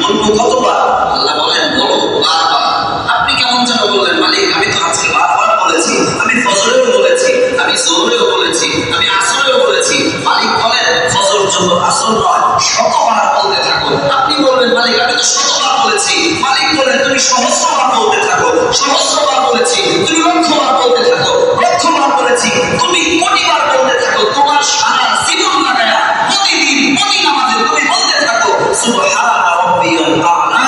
বলবো কতবার? আল্লাহ বলেন বলো বারবার। আপনি কেমন যেন বললেন, মালিক আমি তো আজকে বারবার বলেছি, আমি ফজরেও বলেছি, আমি জোহরেও বলেছি, আমি আসরেও বলেছি। মালিক বলেন ফজর জন্য আসর নয়, শতবার বলতে থাকো। আপনি বলবেন মালিক আমি তো শতবার বলেছি। মালিক বলেন তুমি সহস্রবার বলতে থাকো, সহস্রবার বলেছি। তুমি লক্ষবার বলতে থাকো, লক্ষবার বলেছি। তুমি কোটিবার বলতে থাকো। তোমার সারা জীবন লাগায়া প্রতিদিন প্রতি নামাজে তুমি বলতে থাকো সুবহান রাব্বিয়াল আ'লা,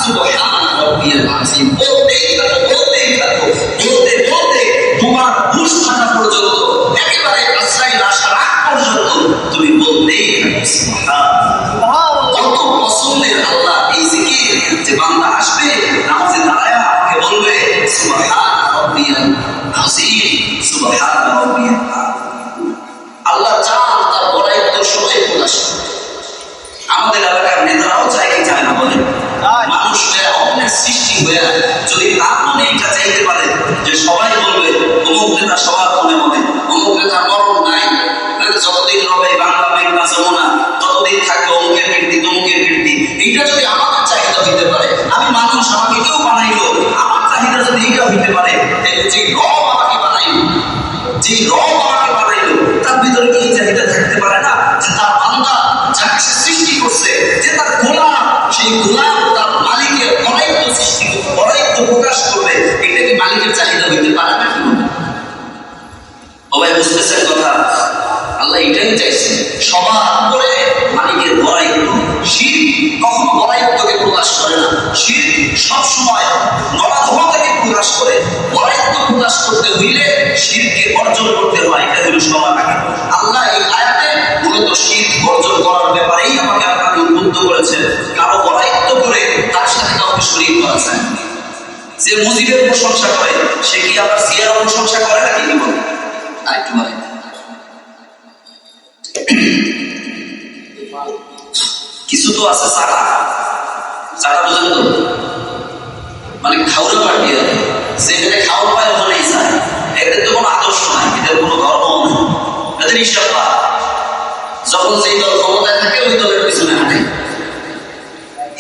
সুবহান রাব্বিয়াল আযীম। বলতেই থাকো, বলতেই থাকো। বলতে বলতে তোমার হুঁশ থাকা পর্যন্ত, একেবারে আশ্রয় আসার আগ পর্যন্ত তুমি বলতেই থাকো সুবহান। কত পছন্দের আল্লাহ এই জিকির, যে বান্দা আসবে নামাজে দাঁড়ায় আমাকে বলবে সুবহান রাব্বিয়াল আযীম, সুবহান রাব্বিয়াল আ'লা। আল্লাহ চান তার বড়াইত্ব সবাই প্রকাশ করে। আমাদের এলাকার নেতারাও চায় কি চায় না বলেন? মানুষ অন্যের সৃষ্টি হয়ে যদি তার মনে এটা চাইতে পারে যে সবাই বলবে অমুক নেতা সবার মনে মনে, অমুক নেতা মরণ নাই, যতদিন হবে বাংলা মেঘনা যমুনা ততদিন থাকবে অমুকের কীর্তি তমুকের কীর্তি। এইটা যদি আমাদের চাহিদা হইতে পারে, আমি মানুষ, আমাকে কেউ বানাইলো, আমার চাহিদা যদি এইটা হইতে পারে, যে রব আমাকে বানাইলো, যে রব আমাকে বানাইলো, তার ভিতরে কি এই চাহিদা থাকতে পারে না যে তার বান্দা যাকে সে সৃষ্টি করছে, যে তার গোলাম, সেই গোলাম তার মালিকের বড়াইত্ব সৃষ্টি, বড়াইত্ব প্রকাশ করবে, এটা কি মালিকের চাহিদা হইতে পারে না? কি বলবে? সবাই বুঝতেছেন কথা? আল্লাহ এটাই চাইছে সবার উপরে মালিকের বড়াইত্ব। শিরক কখনো বড়াইত্বকে প্রকাশ করে না, শিরক সবসময় নড়াধমাকে প্রকাশ করে। বড়াইত্ব প্রকাশ করতে হইলে শিরককে বর্জন করতে হয়, এটা হলো সবার আগে। আল্লাহ এই আয়াতে মূলত শিরক বর্জন করার ব্যাপারেই আমাকে আপনাকে উদ্বুদ্ধ করেছেন। কারো বড়াইত্ব করে তার সাথে কাউকে শরীক করা যায়। যে মুজিবের প্রশংসা করে সে কি আবার সিয়ার প্রশংসা করে নাকি? কি বলে? আরেকটু বলে কিছু তো আছে চাকা, চাকা বোঝেন তো, মানে খাওয়া পার্টি আর যেখানে খাওয়া পায় ওখানেই যায়। এদের তো কোনো আদর্শ নাই, এদের কোনো ধর্ম নেই, এদের হিসাব। যখন যেই দল ক্ষমতায় থাকে ওই দলের পিছনে হাঁটে।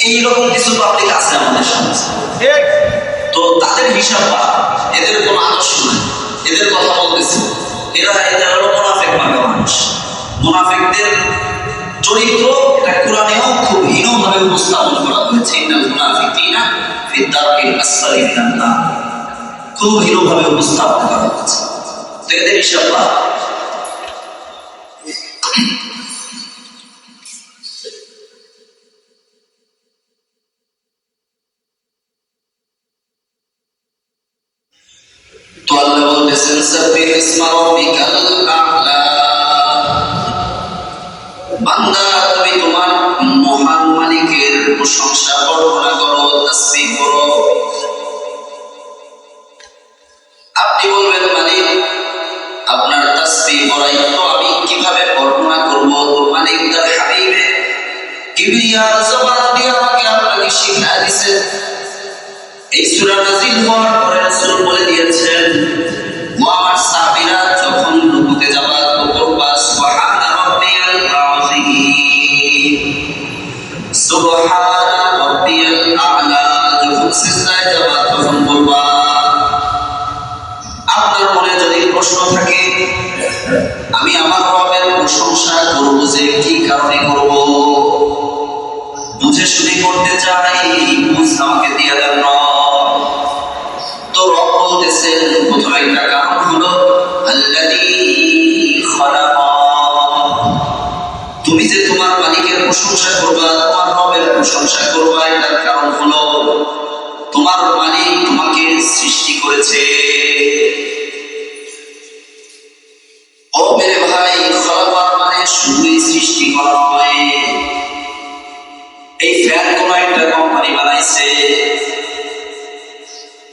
এইরকম কিছু পাবলিক আছে আমাদের সমাজে, তো তাদের হিসাব বা এদের কোনো আদর্শ নাই। এদের কথা বলতেছে, এরা হলো মুনাফিক মার্কা মানুষ। মুনাফিকদের চরিত্র এটা কোরআনেও খুব হীনভাবে উপস্থাপন করা হয়েছে। ইন্নাল মুনাফিকিনা ফি দারকিল আসফালি মিনান নার, খুব হীনভাবে উপস্থাপন করা হয়েছে। তো এদের হিসাব বা তো আল্লাহ বলতেছেন সাব্বিহ ইসমা রাব্বিকাল আ'লা, বান্দা তুমি তোমার মহান মালিকের প্রশংসা বর্ণনা করো, তাসবিহ করো। আপনি বলবেন মালিক আপনার তাসবিহ বড়াইত্ব আমি কিভাবে বর্ণনা করব? তো মালিক তার হাবিবে কিবরিয়ার জবান দিয়ে আমাকে আপনাকে শিক্ষা দিয়েছেন। এই সূরা নাযিল হওয়ার পরে রাসূল বলে দিয়েছেন ও আমার সাহাবীরা যখন রুকুতে যাবা তো করবা সুবহান রাব্বিয়াল আযীম, সুবহান রাব্বিয়াল আ'লা। যখন সিজদায় যাবা তখন বলবা। আপনার মনে যদি প্রশ্ন থাকে আমি আমার রবের প্রশংসা করব যে কি কারণে করব, বুঝে শুনে করতে চাই, বুঝ আমাকে দিয়ে দেন। তো রব বলতেছেন প্রথম একটা কারণ হলো আল্লাযী খালাকা, তুমি যে তোমার মালিকের প্রশংসা করবা, তোমার রবের প্রশংসা করবা, এটার কারণ হলো তোমার মালিক তোমাকে সৃষ্টি করেছে। ও মেরে ভাই, খালাকার মানে শুধুই সৃষ্টি করা নয়। এই ফ্যান কোন একটা কোম্পানি বানাইছে,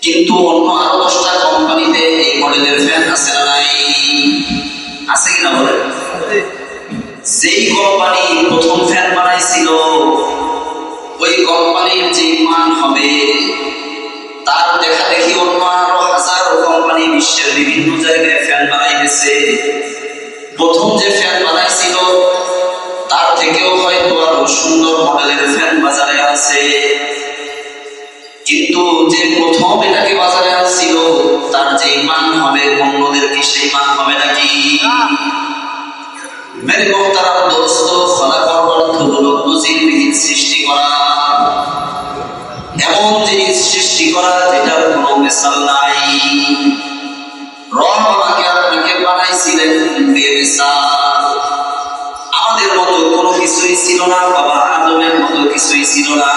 কিন্তু অন্য আরো 10টা কোম্পানিতে এই মডেলের ফ্যান আছে না নাই? আছে কিনা বলেন? যেই কোম্পানি প্রথম ফ্যান বানাইছিল ওই কোম্পানির যে মান হবে তার দেখা দেখি অন্য আরো হাজারো কোম্পানি বিশ্বের বিভিন্ন জায়গায় ফ্যান বানাইতেছে। প্রথম যে ফ্যান বানাইছিল তার থেকেও হয়তো আরো সুন্দর মডেলের ফ্যান বাজারে আছে। হবে, অন্যদের কি সেই মান হবে নাকি? মেরে মোহতারাম দোস্ত, খলাকর অর্থ হলো নজিরবিহীন সৃষ্টি করা, এমন জিনিস সৃষ্টি করা যেটার কোনো মিসাল নাই। রব আমাকে আপনাকে বানাইছিলেন বেমিসাল। আমাদের মতো কোনো কিছুই ছিল না, বাবা আদমের মতো কিছুই ছিল না,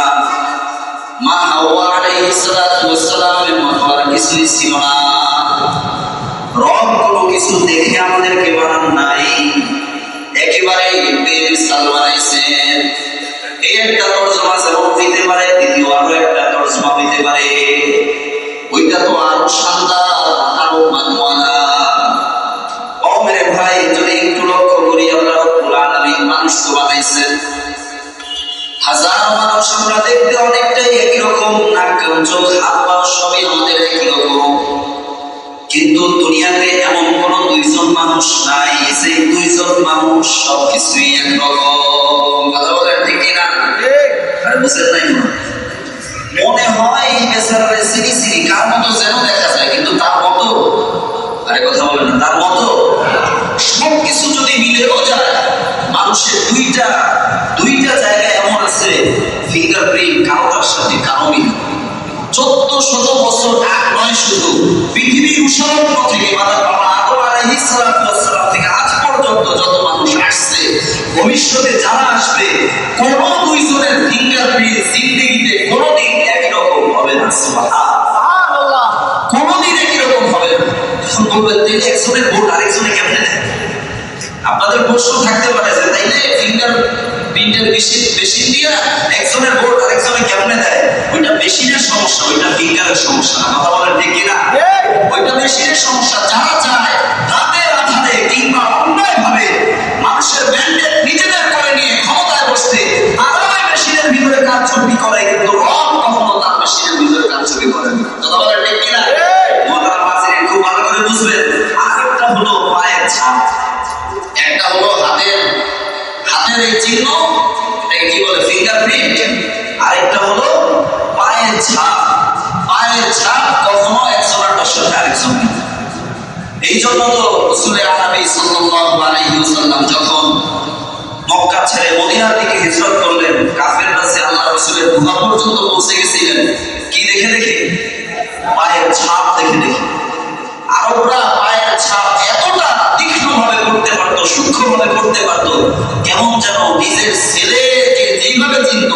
মা হাওয়া আলাইহিস সালাতু ওয়াস সালামের মতো আর কিছুই ছিল না। রব কোনো কিছু দেখে আমাদেরকে বানান নাই, একেবারে বেমিসাল বানাইছেন। এই একটা তরজমা যেমন হইতে পারে, দ্বিতীয় আরো একটা তরজমা হইতে পারে, ওইটা তো আরো শানদার, আরো মানওয়ালা। ও মেরে ভাই, যদি একটু লক্ষ্য করি, আমরা রব্বুল আলামিন মানুষ তো বানাইছেন, হাজার মানুষ আমরা দেখতে অনেকটাই একই রকম, নাক কান চোখ হাত পা সবই আমাদের একই রকম, কিন্তু দুনিয়াতে এমন কোন দুইজন মানুষ নাই যে দুইজন মানুষ সবকিছুই একরকম। কথা বলেন ঠিক কিনা? আর বুঝেন নাই মনে হয় এই বেচারারে সিরি সিরি কার মতো যেন দেখা যায়, কিন্তু তার মতো, আরে কথা বলেন না, তার মতো সবকিছু যদি মিলেও যায়, মানুষের দুইটা জায়গায় এমন আছে ফিঙ্গারপ্রিন্ট কারোটার সাথে কারো মিল। 1400 বছর আগ নয়, শুধু পৃথিবীর উৎসর্গ থেকে বাবা আদম আলাইহিস সালাতু ওয়াস সালাম থেকে আজ পর্যন্ত যত মানুষ আসছে, ভবিষ্যতে যারা আসবে, কোন দুইজনের ফিঙ্গারপ্রিন্ট জিন্দেগিতে কোনোদিন একই রকম হবে না। সুবহানাল্লাহ, কোনোদিন একই রকম হবে না। এখন বলবেন তিনি একজনের ভোট আরেকজনে কেমনে দেয়? আপনাদের প্রশ্ন থাকতে পারে যে তাইলে ফিঙ্গার প্রিন্টের মেশিন দিয়ে একজনের ভোট আরেকজনে কেমনে দেয়? ওইটা মেশিনের সমস্যা, ওইটা ফিঙ্গারের সমস্যা না। কথা বলেন ঠিক কিনা? ওইটা মেশিনের সমস্যা। যারা চায় রাতের আধারে কিংবা অন্যায় ভাবে মানুষের ম্যান্ডেট নিজেদের করে নিয়ে ক্ষমতায় বসতে, তারাই মেশিনের ভিতরে কাজ চুরি করে, কিন্তু রব কখনো তার মেশিনের ভিতরে কাজ চুরি করে না। কথা বলেন ঠিক কিনা? মোহতারাম হাজিরিন, খুব ভালো করে বুঝবেন। আরেকটা হলো পায়ের ছাপ, একটা হলো হাতের এই চিহ্ন, এটাকে কি বলে? ফিঙ্গারপ্রিন্ট। আরেকটা হলো পায়ের ছাপ। পায়ের ছাপ কখনো একজনের সাথে আরেকজন। এই জন্য তো রাসূলে আরবি সাল্লাল্লাহু আলাইহি ওয়াসাল্লাম যখন মক্কা ছেড়ে মদিনার দিকে হিজরত করলেন, কাফেররা যে আল্লাহ রাসূলের গুহা পর্যন্ত পৌঁছে গেছিলেন, কি দেখে দেখে? পায়ের ছাপ দেখে দেখে। আরবরা পায়ের ছাপ এতটা তীক্ষ্ণভাবে করতে পারতো, সূক্ষ্মভাবে করতে পারতো, কেমন যেন নিজের ছেলেকে যেইভাবে চিনত,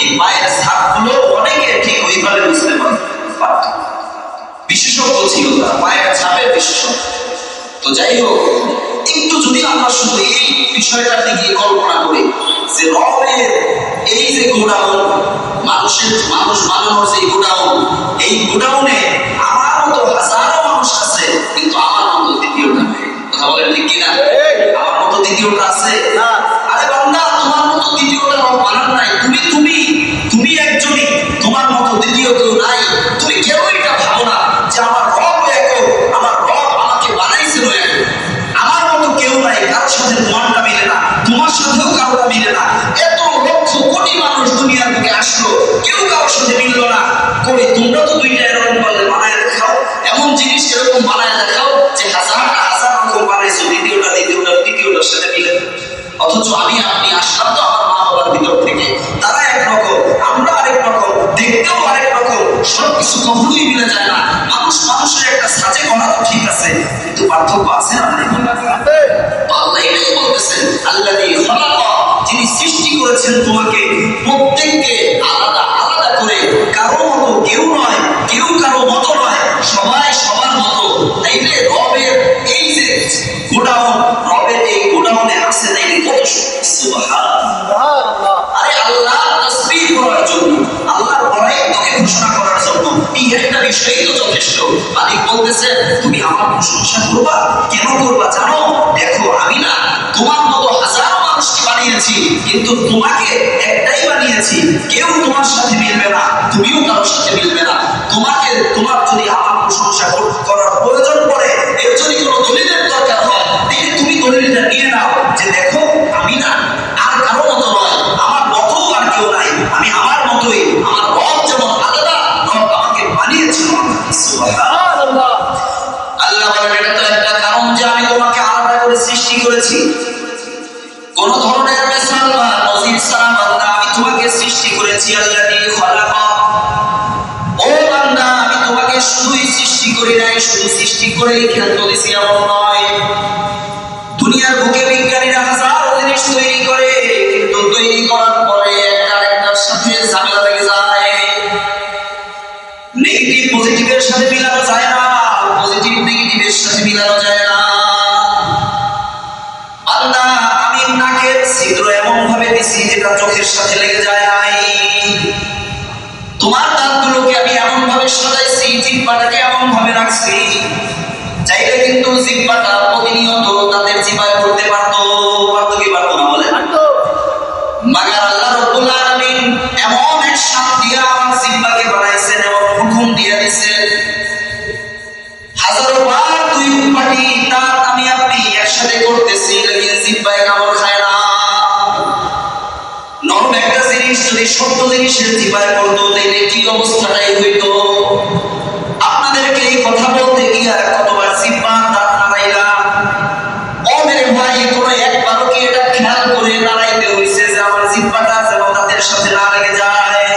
এই পায়ের ছাপগুলো অনেকে ঠিক ওইভাবে বুঝতে পারত। বিশেষজ্ঞ ছিল তারা, পায়ের ছাপের বিশেষজ্ঞ। তো যাই হোক, একটু যদি আমরা শুধু এই বিষয়টার দিকে কল্পনা করি যে রবের এই যে গোডাউন, মানুষ বানানোর যে গোডাউন, এই গোডাউনে আমার মতো হাজারো মানুষ আছে, কিন্তু আমার মতো দ্বিতীয়টা নেই। কথা বলেন ঠিক কিনা? আমার মতো দ্বিতীয়টা আছে না। আরে বান্দা, তোমার মতো দ্বিতীয়টা রব বানান নাই। তুমি একজনই, তোমার মতো দ্বিতীয় কেউ নাই। তুমি কেউ এটা ভাবো না যে আমার রব একক, আমার রব আমাকে বানাইছিল একক। আমার মতো কেউ নাই, কারোর সাথে তোমারটা মিলে না, তোমার সাথেও কারোটা মিলে না। এত লক্ষ কোটি মানুষ দুনিয়ার বুকে আসলো, কেউ কারোর সাথে মিললো না। করে তোমরা তো দুইটা এরকম বলে বানায় দেখাও, এমন জিনিস এরকম বানায় দেখাও যে হাজার রকম বানাইছো, দ্বিতীয়টার সাথে মিলে। অথচ আমি আপনি আসলাম তো আমার মা বাবার ভিতর থেকে, তারা একরকম, আমরা আরেক রকম, দেখতেও আরেক রকম, সবকিছু কখনোই মিলে যায় না। মানুষের একটা সাজে করা তো ঠিক আছে, কিন্তু পার্থক্য আছে না? আল্লাহ এটাই বলতেছেন, আল্লাযী খালাকা, যিনি সৃষ্টি করেছেন তোমাকে প্রত্যেককে আলাদা আলাদা করে, কারো মতো কেউ নয়, কেউ কারো মতো নয়, সবাই সবার মতো। তাইলে রবের এই যে গোডাউন, রবের এই গোডাউনে আছে, তাইলে কত সুবহানাল্লাহ। আরে আল্লাহ তাসবিহ করার জন্য, আল্লাহর বড়াইকে ঘোষণা করার জন্য এই একটা বিষয়ই তো যথেষ্ট। মালিক বলতেছেন, তুমি আমার প্রশংসা করবা। কেন করবা জানো? দেখো, আমি না তোমার মতো হাজারো মানুষকে বানিয়েছি, কিন্তু তোমাকে একটাই বানিয়েছি। কেউ তোমার সাথে মিলবে না, তুমিও কারোর সাথে মিলবে না। তোমার যদি আমার প্রশংসা করার প্রয়োজন পড়ে, এর যদি কোনো দলিলের দরকার হয়, তাহলে তুমি দলিলটা নিয়ে নাও যে দেখো, আমি না আর কারো মতো নয়, আমার মতো আর কেউ নাই, আমি আমার মতোই। আমার রব যেমন আলাদা, রব আমাকে বানিয়েছিল। সুবহানাল্লাহ। আল্লাহ করেছি। কোন ধরনের মিসাল বা নজির ছাড়া বান্দা আমি তোমাকে সৃষ্টি করেছি। আল্লাযী খালাক, ও বান্দা আমি তোমাকে শুধুই সৃষ্টি করি নাই, শুধু সৃষ্টি করেই ক্ষান্ত দিছি এমন নয়। দুনিয়ার বুকে বিজ্ঞানীরা হাজারো জিনিস তৈরি করে, কিন্তু তৈরি করার পরে একটা আরেকটার সাথে ঝামেলা লেগে যায়। নেগেটিভ পজিটিভের সাথে মিলানো যায় না, পজিটিভ নেগেটিভের সাথে মিলানো যায় না। বান্দা আমি নাকের ছিদ্র এমন ভাবে দিছি যেটা চোখের সাথে লেগে যায় নাই। তোমার দাঁতগুলোকে আমি এমন ভাবে সাজাইছি, জিহ্বাটাকে এমন ভাবে রাখছি, চাইলে কিন্তু জিহ্বাটা প্রতিনিয়ত দাঁতের চিবায় করতে পারতো কি পারতো না বলে? মাগার আল্লাহ রাব্বুল আলামিন এমন এক শান দিয়ে আমার জিহ্বাকে বানাইছেন, এমন হুকুম দিয়ে দিয়েছেন, হাজারো বার দুই পাটি দাঁত আমি আপনি একসাথে করতেছি, লাগিয়ে জিহ্বায় কামড় খায় না। নরম একটা জিনিস যদি শক্ত জিনিসের জিহ্বায় পড়তো তাইলে কি অবস্থাটাই হইতো? আপনাদেরকে এই কথা বলতে গিয়ে কতবার জিহ্বা দাঁত নাড়াইলাম। ও মেরে ভাই, কোন একবারও কি এটা খেয়াল করে নাড়াইতে হইছে যে আমার জিহ্বাটা যেন দাঁতের সাথে না লেগে যায়?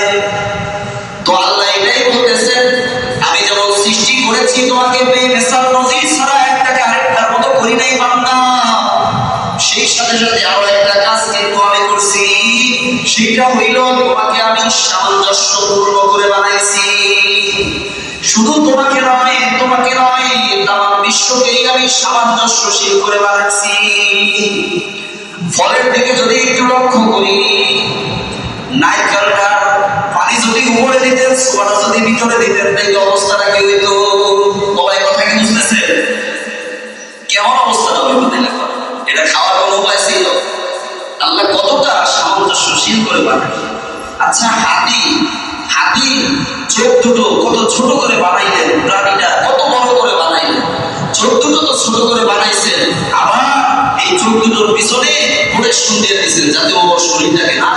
তো আল্লাহ এটাই বলতেছেন, আমি যেমন সৃষ্টি করেছি তোমাকে বেমিসাল নজির ছাড়া একটাকে আরেকটার মতো করি নাই বান্দা, সেই সাথে সাথে আরো একটা কাজ কিন্তু আমি করছি, সেটা হইল তোমাকে আমি সামঞ্জস্যপূর্ণ করে বানাইছি। শুধু তোমাকে নয় তাম বিশ্বকেই আমি সামঞ্জস্যশীল করে বানাচ্ছি। ফলের দিকে যদি একটু লক্ষ্য করি, নারকেলটার পানি যদি উপরে দিতেন, ছোয়াটা যদি ভিতরে দিতেন, তাইলে অবস্থাটা কি হইতো? সবাই কথা কি বুঝতেছে? কেমন অবস্থাটা হইতো? এটা খাওয়ার কোনো উপায় ছিল? আল্লাহ কতটা সামঞ্জস্যশীল করে বানায়। আচ্ছা, হাতি চোখ দুটো কত ছোট করে বানাইলেন, প্রাণীটা কত বড় করে বানাইলেন, চোখ দুটো তো ছোট করে বানাইছেন, আবার এই চোখ দুটোর পিছনে প্রোটেকশন দিয়ে দিয়েছেন যাতে ও শরীরটাকে না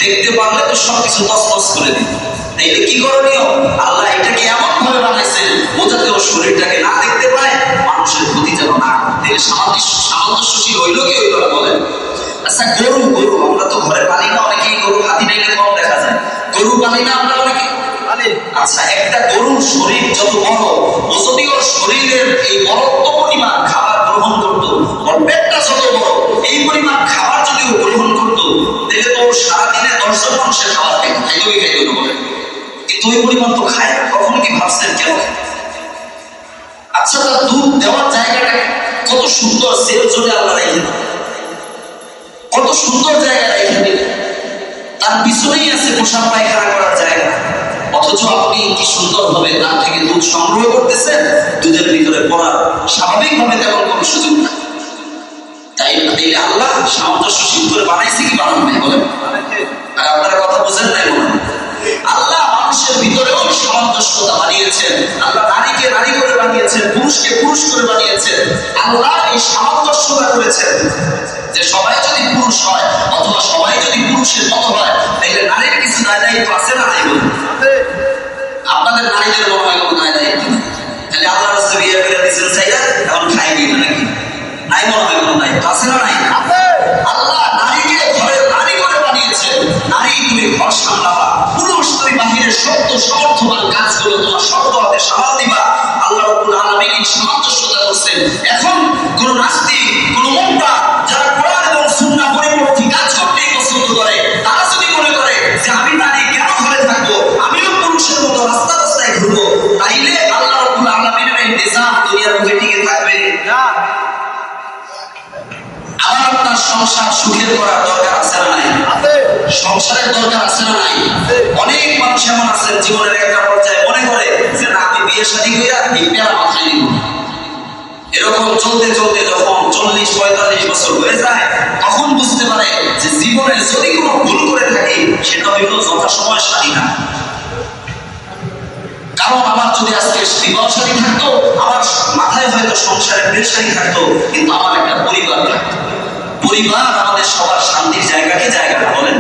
দেখতে পারলে তো সবকিছু তছনছ করে দিত। তাইলে কি করণীয়? আল্লাহ এটাকে এমন ভাবে বানাইছেন ও যাতে ওর শরীরটাকে না দেখতে পায়, মানুষের ক্ষতি যেন না করে। তাইলে সামঞ্জস্যশীল হইল কি হইল না বলেন? আচ্ছা, গরু আমরা তো ঘরে পালি না, অনেকেই গরু হাতি নাইলে কম দেখা যায়, গরু পালি না আমরা অনেকে। আচ্ছা, একটা গরুর শরীর যত বড়, ও যদি ওর শরীরের এই বরত্ব পরিমাণ খাবার গ্রহণ করতো, ওর পেটটা যত বড়, এই পরিমাণ খাবার যদি ও গ্রহণ করতো, তাহলে তো সারাদিনে 10 জন মানুষের খাবার খাইতো বলে। কিন্তু ওই পরিমাণ তো খায় না। কখনো কি ভাবছেন কেন? আচ্ছা, তার দুধ দেওয়ার জায়গাটা কত সুন্দর, সেল জোরে আল্লাহ রেখে, কত সুন্দর জায়গা রেখে দিলেন, তার পিছনেই আছে পোশাক পায়খানা করার জায়গা, অথচ আপনি কি সুন্দর ভাবে তার থেকে দুধ সংগ্রহ করতেছেন, দুধের ভিতরে পড়ার স্বাভাবিকভাবে তেমন কোনো সুযোগ নাই। তাই আল্লাহ সামঞ্জস্যশীল করে বানাইছে কি বানান নাই বলেন? আর আপনারা কথা বুঝেন নাই মনে হয়? আল্লাহ মানুষের ভিতরেও সামঞ্জস্যতা বানিয়েছেন, আল্লাহ নারীকে নারী করে বানিয়েছেন, পুরুষকে পুরুষ করে বানিয়েছেন। আল্লাহ এই সামঞ্জস্যতা করেছেন যে সবাই যদি পুরুষ হয় অথবা সবাই যদি পুরুষের মতো হয়, তাহলে নারীর কিছু দায় দায়িত্ব আছে না নাই বলুন? আপনাদের নারীদের মনে হয় কোনো দায় দায়িত্ব নেই, তাহলে আল্লাহ রাস্তা বিয়ে করে দিচ্ছেন চাইয়া এখন খাই গিয়ে নাকি নাই মনে হয় কোনো দায়িত্ব আছে না নাই? আল্লাহ নারীকে ঘরের নারী করে বানিয়েছেন, নারী তুমি ঘর সামলাবা, পুরুষ তুমি বাহিরের শক্ত সমর্থবান কাজগুলো তোমার শক্ত হাতে সামাল দিবা। আল্লাহ রাব্বুল আলামিন এই সামঞ্জস্যতা করছেন। এখন কোন নাস্তিক, কোন মুনকার যারা কোরআন এবং সুন্নাহ পরিপন্থী কাজ করতেই পছন্দ করে, তারা যদি মনে করে যে আমি নারী কেন ঘরে থাকবো, আমিও পুরুষের মতো রাস্তায় ঘুরবো, তাইলে আল্লাহ রাব্বুল আলামিনের এই নিজাম দুনিয়ার বুকে টিকে থাকবে না। আবার আপনার সংসার সুখের করার দরকার আছে না নাই? সংসারের দরকার আছে না নাই? অনেক মানুষ এমন আছেন জীবনের একটা পর্যায়ে মনে করে যে না, আমি বিয়ে শাদী কইরা এই পেয়ারা মাথায় নিব। এরকম চলতে চলতে যখন 40-45 বছর হয়ে যায়, তখন বুঝতে পারে যে জীবনে যদি কোনো ভুল করে থাকি সেটা হইল যথাসময় শাদী না। কারণ আমার যদি আজকে বিবাহ শাদী থাকতো, আমার মাথায় হয়তো সংসারের পেশাই থাকতো, কিন্তু আমার একটা পরিবার থাকতো। পরিবার আমাদের সবার শান্তির জায়গা কি জায়গা বলেন?